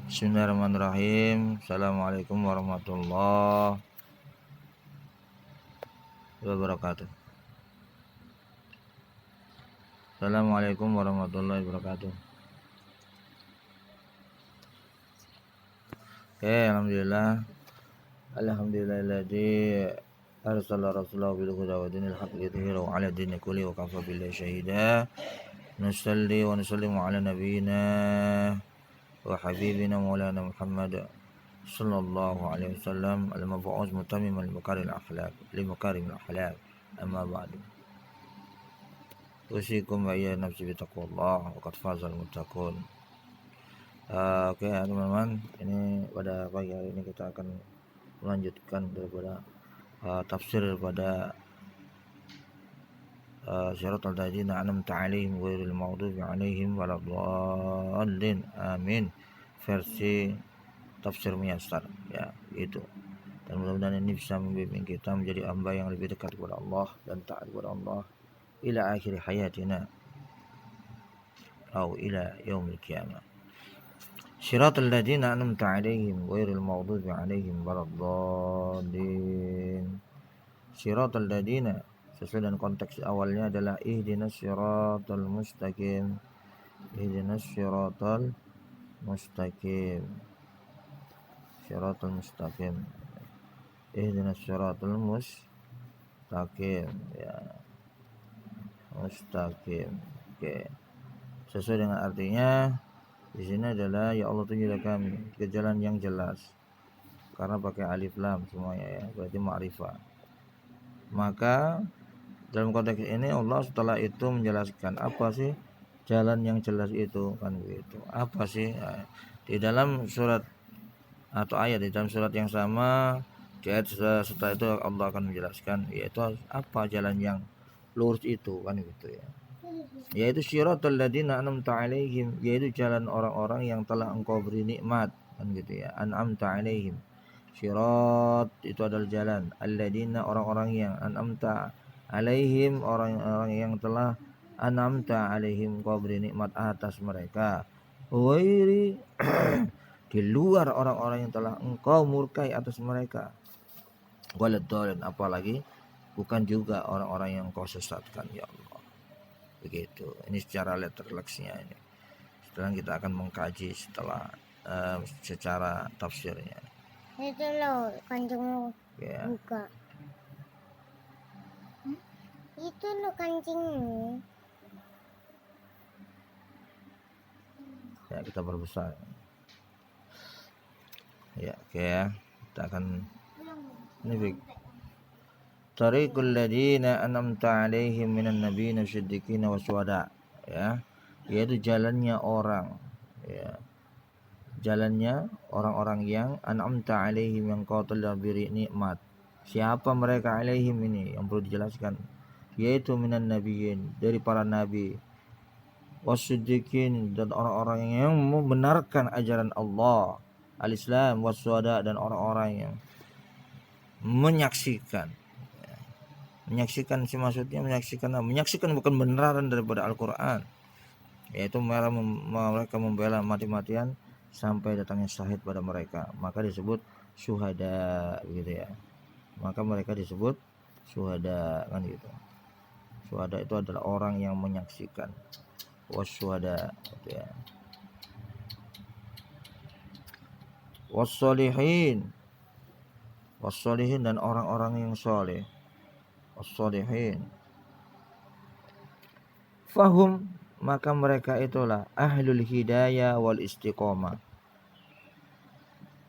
Bismillahirrahmanirrahim. Assalamualaikum warahmatullahi wabarakatuh. Assalamualaikum warahmatullahi wabarakatuh. Alhamdulillah. Alhamdulillahilladzi arsala rasulahu bil huda wa dinil haqqi liyudhhirahu 'ala dini kulli wa kafa billahi syahida. Nusalli wa nusallimu ala nabiyyina wa habibina maulana Muhammad sallallahu alaihi wasallam al-mab'uts mutammiman li makarimil akhlaq. Amma ba'du. Usikum wa iya nafsi bitaqwallah wa qad fazal muttaqun. Oke teman-teman, ini pada pagi hari ini kita akan melanjutkan daripada tafsir pada Siratal ladzina an'amta 'alaihim ghairil maghdubi 'alaihim waladdallin. Amin. Versi tafsir muyassar ya, itu. Dan mudah-mudahan ini bisa membimbing kita menjadi hamba yang lebih dekat kepada Allah dan taat kepada Allah ila akhir hayatina atau ila yaumil qiyamah. Siratal ladzina an'amta 'alaihim ghairil maghdubi 'alaihim waladdallin. Siratal ladzina sesuai dengan konteks awalnya adalah ihdinas siratal mustaqim. Ihdinas siratal mustaqim. Siratal mustaqim. Ihdinas siratal mustaqim ya. Mustaqim. Oke. Sesuai dengan artinya di sini adalah ya Allah tunjukkan kami ke jalan yang jelas. Karena pakai alif lam semuanya ya, berarti ma'rifah. Maka dalam konteks ini Allah setelah itu menjelaskan apa sih jalan yang jelas itu, kan begitu. Apa sih di dalam surat atau ayat di dalam surat yang sama, di ayat setelah itu Allah akan menjelaskan yaitu apa jalan yang lurus itu, kan gitu ya. Yaitu siratal ladzina an'amta 'alaihim, yaitu jalan orang-orang yang telah engkau beri nikmat, kan gitu ya. An'amta 'alaihim. Sirat itu adalah jalan. Alladzina orang-orang yang an'amta 'alaihim, orang-orang yang telah an'amta 'alaihim engkau beri nikmat atas mereka. Ghairi di luar orang-orang yang telah engkau murkai atas mereka. Waladdallin, apalagi bukan juga orang-orang yang engkau sesatkan ya Allah. Begitu. Ini secara letterlexnya ini. Setelah kita akan mengkaji setelah secara tafsirnya. Itu loh kancingmu Ya. buka. Itu loh kancingmu. Ya, kita berbesar. Ya, oke ya. Kita akan ini Tariqul ladzina an'amta 'alaihim minan nabiyyin wasyiddiqin wasyuhada ya, yaitu jalannya orang ya. Jalannya orang-orang yang an'amta 'alaihim, yang kau telah beri nikmat. Siapa mereka 'alaihim ini yang perlu dijelaskan, yaitu minan nabiyyin, dari para nabi, wasyiddiqin, dan orang-orang yang membenarkan ajaran Allah al-Islam, wasyuhada, dan orang-orang yang menyaksikan sih, maksudnya menyaksikan bukan benaran daripada Al-Quran, yaitu mereka membela mati-matian sampai datangnya syahid pada mereka, maka disebut syuhada gitu ya. Maka mereka disebut syuhada, kan gitu. Syuhada itu adalah orang yang menyaksikan. Wasyuhada gitu ya. Wassolihin dan orang-orang yang soleh. Wassolihin. Fahum, maka mereka itulah ahlul hidayah wal istiqomah.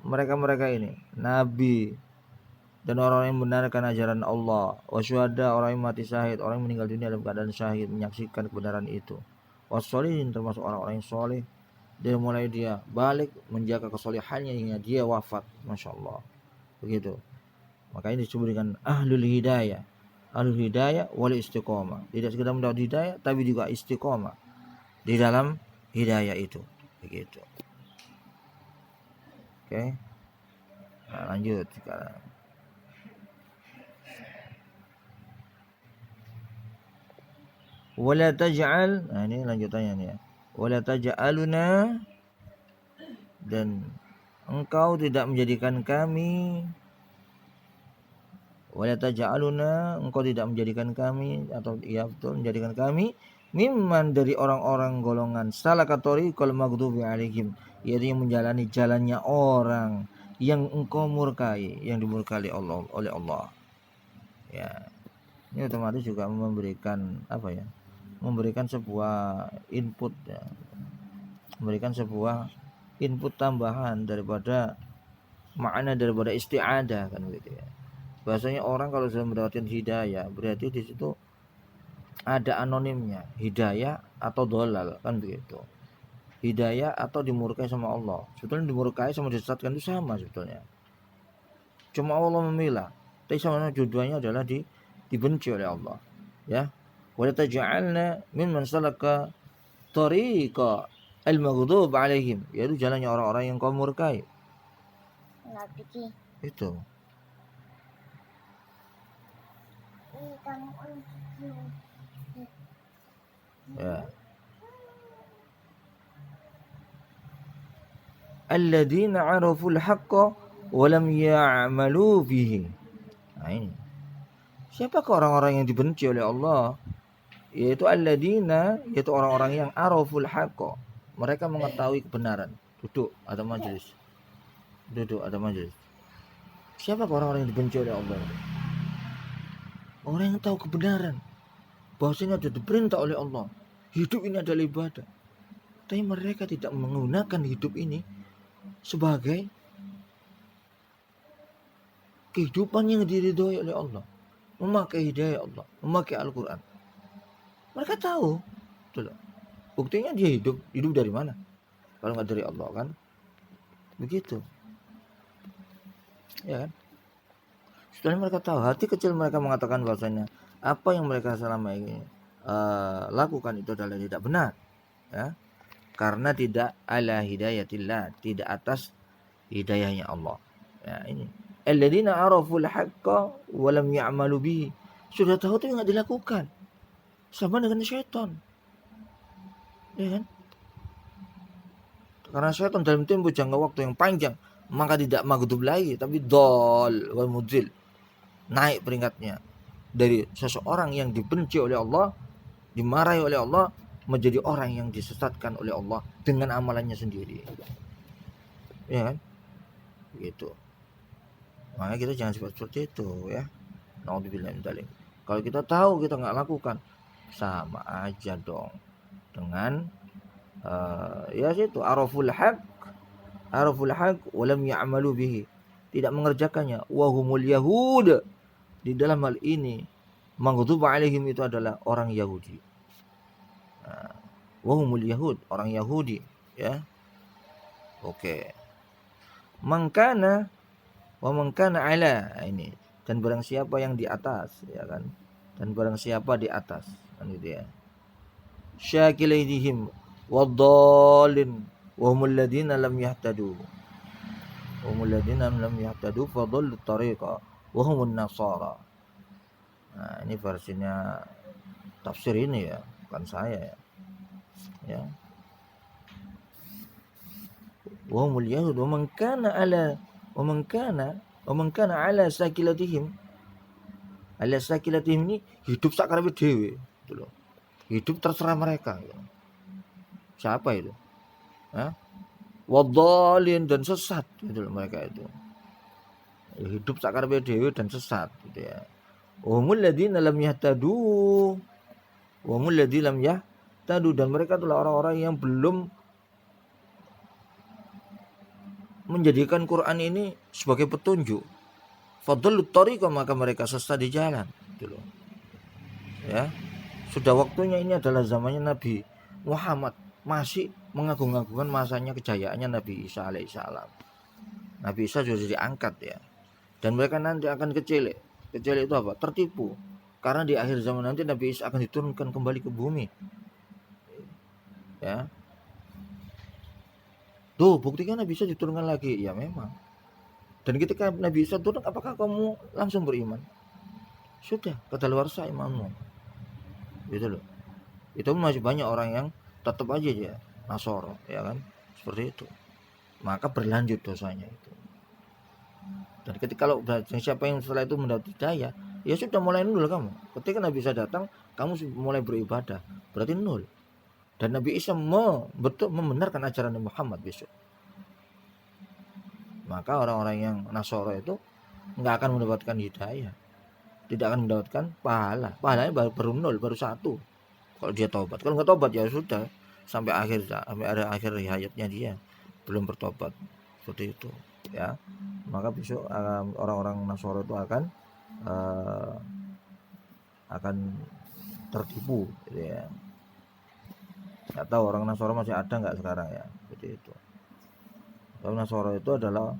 Mereka ini nabi dan orang yang membenarkan ajaran Allah. Wasyuhada, orang yang mati syahid, orang yang meninggal dunia dalam keadaan syahid, menyaksikan kebenaran itu. Wassolihin, termasuk orang-orang yang soleh, dari mulai dia balik menjaga kesolehannya hingga dia wafat, masya Allah. Begitu. Maka ini disebut dengan ahlul hidayah. Ahlul hidayah wal istiqomah. Tidak sekedar mendapat hidayah, tapi juga istiqomah di dalam hidayah itu. Begitu. Oke. Nah, lanjut sekarang. Wala taj'al, nah ini lanjutannya nih ya. Wala taj'aluna dan engkau tidak menjadikan kami, wala taj'aluna, engkau tidak menjadikan kami, atau ya betul menjadikan kami, mimman dari orang-orang golongan salaka tariqal maghdubi alaihim, yaitu yang menjalani jalannya orang yang engkau murkai, yang dimurkai oleh Allah. Ya, ini otomatis juga memberikan apa ya? Memberikan sebuah input ya. Memberikan sebuah input tambahan daripada makna daripada isti'adah kan gitu ya. Bahasanya orang kalau sudah mendapatkan hidayah berarti di situ ada anonimnya, hidayah atau dolal kan begitu. Hidayah atau dimurkai sama Allah. Sebetulnya dimurkai sama disesatkan itu sama sebetulnya. Cuma Allah memilah. Tapi sama jodohnya adalah dibenci oleh Allah. Ya. Wa taj'alna mimman salaka tariqa al-maghdub alaihim, yaitu jalannya orang-orang yang kau murkai. Itu. Ya. Alladzina 'araful haqqa wa lam ya'malu bihi. Nah ini. Siapakah orang-orang yang dibenci oleh Allah? Yaitu alladzina, yaitu orang-orang yang 'araful haqqa. Mereka mengetahui kebenaran. Duduk ada majelis. Duduk ada majelis. Siapa orang-orang yang dibenci oleh Allah? Orang yang tahu kebenaran, bahwasanya ada diperintah oleh Allah. Hidup ini adalah ibadah. Tapi mereka tidak menggunakan hidup ini sebagai kehidupan yang diridhoi oleh Allah. Memakai hidayah Allah, memakai Al-Quran. Mereka tahu. Betul. Buktinya dia hidup dari mana? Kalau nggak dari Allah kan? Begitu. Ya kan? Setelah mereka tahu, hati kecil mereka mengatakan bahwasanya apa yang mereka selama ini lakukan itu adalah tidak benar, ya, karena tidak ala hidayatillah, tidak atas hidayahnya Allah. Ya ini. Alladzina araful haqqa wa lam ya'malu bihi. Sudah tahu tapi enggak dilakukan. Sama dengan syaitan. Ya kan? Karena syaitan dalam tempo jangka waktu yang panjang, maka tidak maghdub lagi, tapi dol wal mudil. Naik peringkatnya dari seseorang yang dibenci oleh Allah, dimarahi oleh Allah, menjadi orang yang disesatkan oleh Allah dengan amalannya sendiri. Ya kan? Begitu. Makanya kita jangan seperti itu ya. Naudzubillah min dzalik. Kalau kita tahu kita nggak lakukan, sama aja dong dengan ya situ araful haq wa lam ya'malu bihi, tidak mengerjakannya. Wahumul yahud, di dalam hal ini maghdub alaihim itu adalah orang Yahudi. Wahumul yahud, orang Yahudi ya. Oke. Mangkana wa mangkana ala, ini, dan barang siapa yang di atas ya kan, dan barang siapa di atas kan gitu ya. Syakilaihim waddallin wa humul ladina lam yahtadu. Humul ladina lam yahtadu fadallu tariqa wa humun nasara. Nah, ini versinya tafsir ini ya, bukan saya ya. Ya. Wa humul yahud wa man kana ala ala sakilatihim. Ala sakilatihim ini hidup sakarepe dhewe, gitu loh. Hidup terserah mereka. Gitu. Siapa itu? Wadhalin, dan sesat, gitu loh mereka itu. Hidup sakarepe dhewe dan sesat, gitu ya. Humul ladzina lam yahtadu. Humul ladzina lam yahtadu, dan mereka itulah orang-orang yang belum menjadikan Quran ini sebagai petunjuk. Fadallut tariqa, maka mereka sesat di jalan, gitu loh. Ya. Sudah waktunya, ini adalah zamannya Nabi Muhammad, masih mengagung-agungkan masanya kejayaannya Nabi Isa alaihissalam. Nabi Isa sudah diangkat ya. Dan mereka nanti akan kecil. Kecil itu apa? Tertipu. Karena di akhir zaman nanti Nabi Isa akan diturunkan kembali ke bumi. Ya. Tuh, buktikan Nabi Isa diturunkan lagi. Ya memang. Dan ketika Nabi Isa turun, apakah kamu langsung beriman? Sudah, kadaluarsa imanmu. Gitu loh. Itu masih banyak orang yang tetap aja ya Nasoro, ya kan? Seperti itu. maka berlanjut dosanya itu. Dan ketika kalau siapa yang setelah itu mendapat hidayah, ya sudah mulai nol kamu. Ketika Nabi Isa datang, kamu mulai beribadah, berarti nol. Dan Nabi Isa betul membenarkan ajaran Nabi Muhammad besok. Maka orang-orang yang Nasara itu nggak akan mendapatkan hidayah, tidak akan mendapatkan pahala. Pahalanya baru nol, baru 1. Kalau dia taubat, kalau nggak taubat ya sudah sampai akhir hayatnya dia belum bertobat, seperti itu ya. Maka besok orang-orang Nasara itu akan tertipu gitu ya. Nggak tahu orang Nasara masih ada nggak sekarang ya, seperti itu. Kalau Nasara itu adalah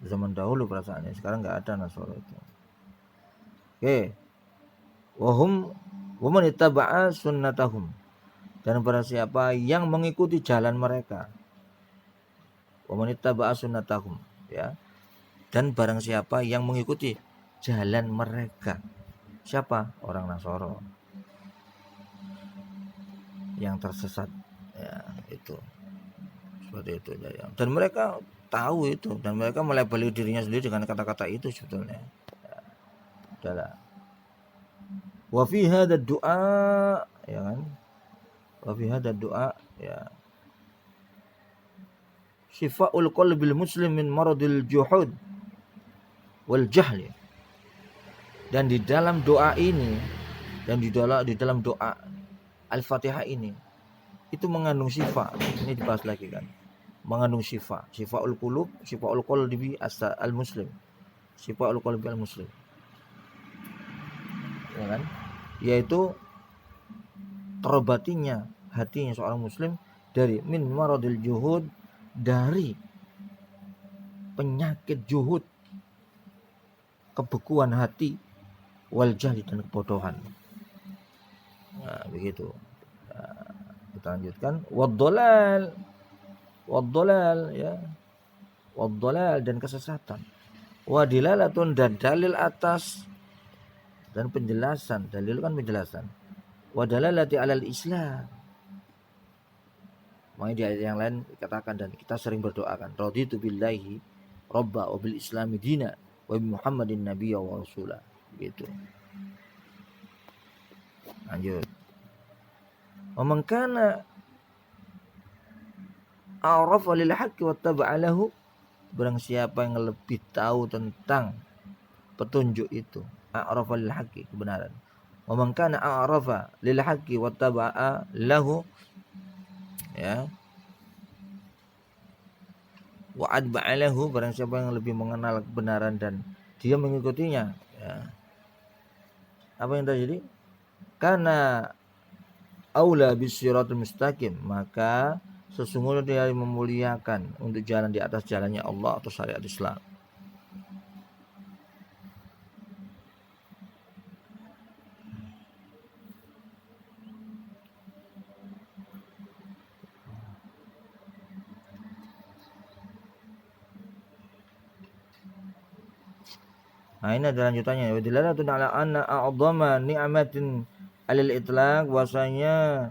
zaman dahulu perasaannya, sekarang nggak ada Nasara itu. Oke. Waman ittaba'a sunnatahum, dan barang siapa yang mengikuti jalan mereka. Waman ittaba'a sunnatahum, ya. Dan barang siapa yang mengikuti jalan mereka. Siapa? Orang Nasara yang tersesat, ya, itu. Seperti itu ya. Dan mereka tahu itu, dan mereka melabeli dirinya sendiri dengan kata-kata itu sebetulnya. Ya. Adalah wa fi hadha du'a, ya kan, wa fi hadha du'a, ya, syifa'ul qalbil muslim min maradil juhud wal jahli. Dan di dalam doa ini, dan di dalam doa Al-Fatihah ini, itu mengandung syifa. Ini dibahas lagi kan, mengandung syifa, syifaul qulub, syifaul qalbi al muslim, syifaul qalbi al muslim, ya kan, yaitu terobatinya hatinya seorang muslim dari min maradil juhud, dari penyakit juhud, kebekuan hati, wal jahli, dan kebodohan. Nah, begitu. Nah, kita lanjutkan waddalal ya, waddalal, dan kesesatan, wadilalatun, dan dalil atas, dan penjelasan. Dalil kan penjelasan. Wadalalati alal Islam. Makanya di ayat yang lain dikatakan, dan kita sering berdoakan, raditu billahi robba wa bil islami dina wa bi Muhammadin nabiyya wa rasulah, gitu. Lanjut. Wa man kana a'rafa lil haqqi wattaba'a lahu, barang siapa yang lebih tahu tentang petunjuk itu, a'rafa lil haqqi, kebenaran. Wa man kana a'rafa lil haqqi wattaba'a lahu, ya, wa adba'a lahu, barang siapa yang lebih mengenal kebenaran dan dia mengikutinya, ya. Apa yang terjadi? Karena aula bisiratul mustaqim, maka sesungguhnya dia memuliakan untuk jalan di atas jalannya Allah atau syariat Islam. Nah, ini ada lanjutannya. Wa dilalatun ala anna a'dhama ni'matin alil itlaq, bahwasanya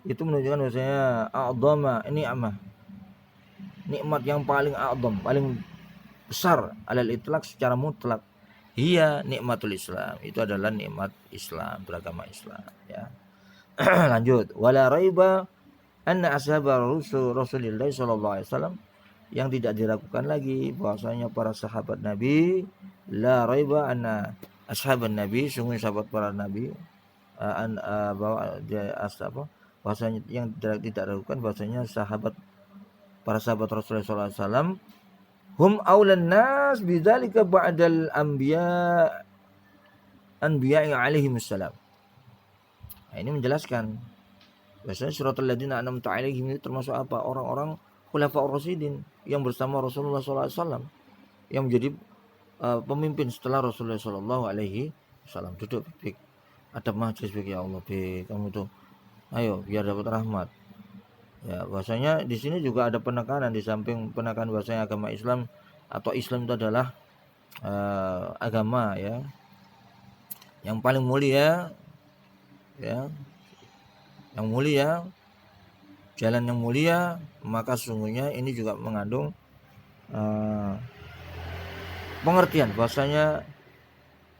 itu menunjukkan bahwasanya a'dhama ni'mah, nikmat yang paling a'dham, paling besar, alal itlaq, secara mutlak, hiya nikmatul Islam, itu adalah nikmat Islam, beragama Islam, ya. Lanjut. Wala raiba anna ashabar Rasulillah sallallahu alaihi wasallam, yang tidak diragukan lagi bahwasanya para sahabat Nabi, la raiba anna ashaban Nabi, sungguh sahabat para Nabi, bahwa dia bahwasanya yang tidak diragukan bahwasanya para sahabat Rasulullah sallallahu alaihi wasallam hum aulan nas bidzalika ba'dal anbiya alaihi wassalam. Nah, ini menjelaskan bahwasanya suratul ladzina an'amta alaihim itu termasuk apa? Orang-orang khulafaur rasyidin yang bersama Rasulullah sallallahu alaihi wasallam, yang menjadi pemimpin setelah Rasulullah sallallahu alaihi wasallam. Duduk, Bik. Ada majelis, Bik, ya Allah, Bik. Kamu tuh ayo biar dapat rahmat. Ya, bahwasanya di sini juga ada penekanan, di samping penekanan bahwasanya agama Islam atau Islam itu adalah agama, ya, yang paling mulia, ya, yang mulia, jalan yang mulia, maka sesungguhnya ini juga mengandung pengertian bahwasanya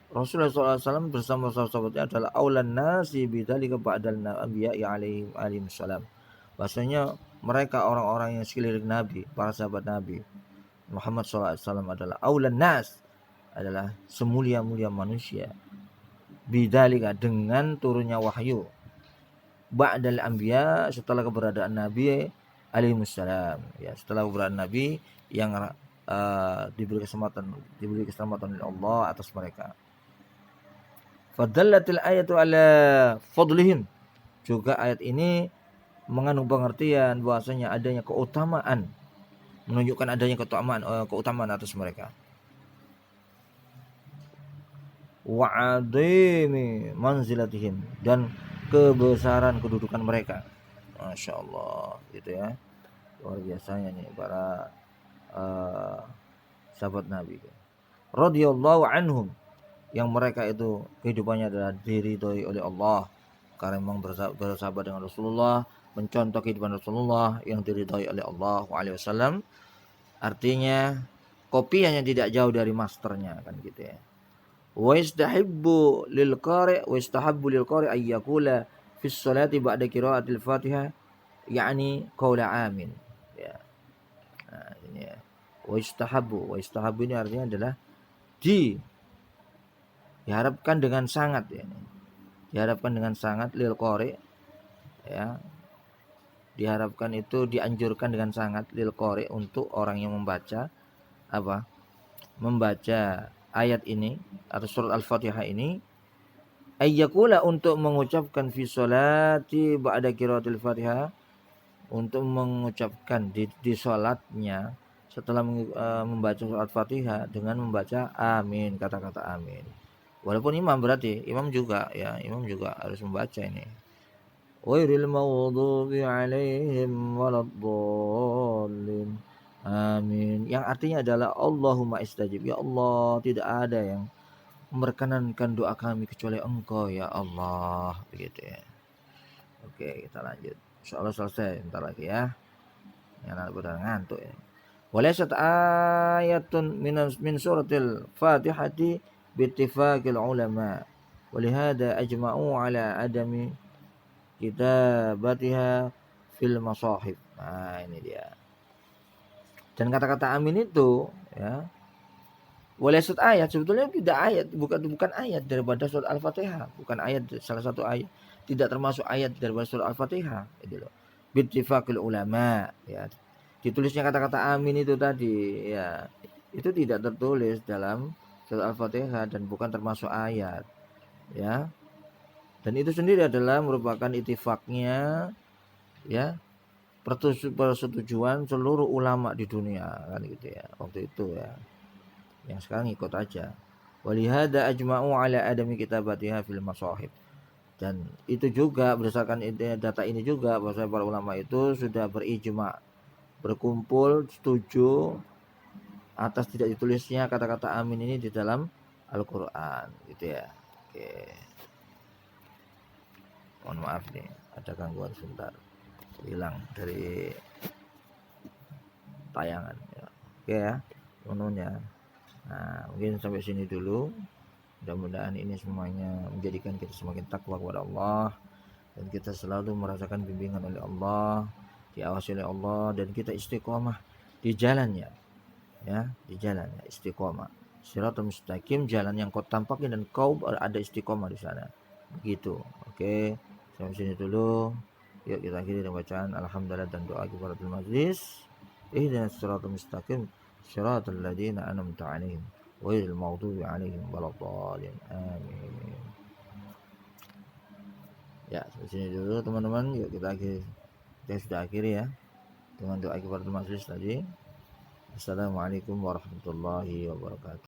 Rasulullah SAW bersama sahabat-sahabatnya adalah aulan nasi bidzalika ba'dal anbiya'i alaihim salam. Bahwasanya mereka orang-orang yang sekeliling Nabi, para sahabat Nabi Muhammad SAW adalah aulan nas, adalah semulia-mulia manusia. Bidzalika, dengan turunnya wahyu, ba'dal anbiya, setelah keberadaan Nabi alaihi salam, ya, setelah keberadaan Nabi yang diberi keselamatan oleh Allah atas mereka. Fadallatil ayatu ala fadlihim, juga ayat ini mengandung pengertian bahwasanya adanya keutamaan, menunjukkan adanya keutamaan atas mereka. Wa adimi manzilatihim, dan kebesaran kedudukan mereka. Masya Allah, gitu ya, luar biasanya nih para sahabat Nabi radhiyallahu anhum, yang mereka itu kehidupannya adalah diridhoi oleh Allah karena memang bersahabat dengan Rasulullah, mencontoh kehidupan Rasulullah yang diridhoi oleh Allah SAW. Artinya kopiannya tidak jauh dari masternya, kan gitu ya. Wa yastahabbu lil qari ay yaqula fi sholati ba'da qiraatil Fatihah, yakni qaula amin, ya. Nah, ini ya. Wa yastahabbu ini artinya adalah diharapkan dengan sangat, ya. Diharapkan dengan sangat lil qari, ya. Diharapkan itu dianjurkan dengan sangat lil qari, untuk orang yang membaca membaca ayat ini atau surat Al-Fatihah ini, ayyakula, untuk mengucapkan fi sholati ba'da qiraatil Fatihah, untuk mengucapkan di salatnya setelah membaca surat Al-Fatihah dengan membaca amin, kata-kata amin. Walaupun imam, berarti imam juga harus membaca ini. Ghairil maghdubi 'alaihim waladdallin. Amin. Yang artinya adalah Allahumma istajib. Ya Allah, tidak ada yang memperkenankan doa kami kecuali Engkau, ya Allah. Begitu ya. Oke, kita lanjut. Insyaallah selesai bentar lagi ya. Yang udah ngantuk ya. Walaysat ayatun min suratil Fatihati bittifaqil ulama. Walihada ajma'u ala adami kitabatiha fil masahib. Nah, ini dia. Dan kata-kata amin itu, ya, walaysat ayat, sebetulnya tidak ayat, bukan ayat daripada surat Al-Fatihah, bukan ayat, salah satu ayat, tidak termasuk ayat daripada surat Al-Fatihah, itu loh. Bittifaqil ulama, ya. Ditulisnya kata-kata amin itu tadi, ya, itu tidak tertulis dalam surat Al-Fatihah dan bukan termasuk ayat, ya. Dan itu sendiri adalah merupakan ittifaqnya, ya, persetujuan seluruh ulama di dunia, kan gitu ya, waktu itu ya. Yang sekarang ikut aja. Walihada ajma'u ala adami kitabatiha fil masahib. Dan itu juga berdasarkan data ini juga bahwa para ulama itu sudah berijma, berkumpul setuju atas tidak ditulisnya kata-kata amin ini di dalam Al-Qur'an, gitu ya. Oke. Mohon maaf nih, ada gangguan sebentar. Hilang dari tayangan, ya. Oke ya, menunya. Nah, mungkin sampai sini dulu. Mudah-mudahan ini semuanya menjadikan kita semakin takwa kepada Allah, dan kita selalu merasakan bimbingan oleh Allah, diawasi oleh Allah, dan kita istiqomah di jalannya, ya, di jalannya istiqomah. Shiratal mustaqim, jalan yang kau tampakin dan kau ada istiqomah di sana. Begitu. Oke, sampai sini dulu. Yuk kita akhiri dengan bacaan alhamdulillah dan doa kifaratul majlis. Ihdinas siratal mustaqim, siratal ladzina an'amta 'alaihim ghairil maghdubi 'alaihim waladdallin. Amin. Ya, sampai sini dulu teman-teman. Yuk kita akhiri. Kita sudah akhiri ya dengan doa kifaratul majlis tadi. Assalamualaikum warahmatullahi wabarakatuh.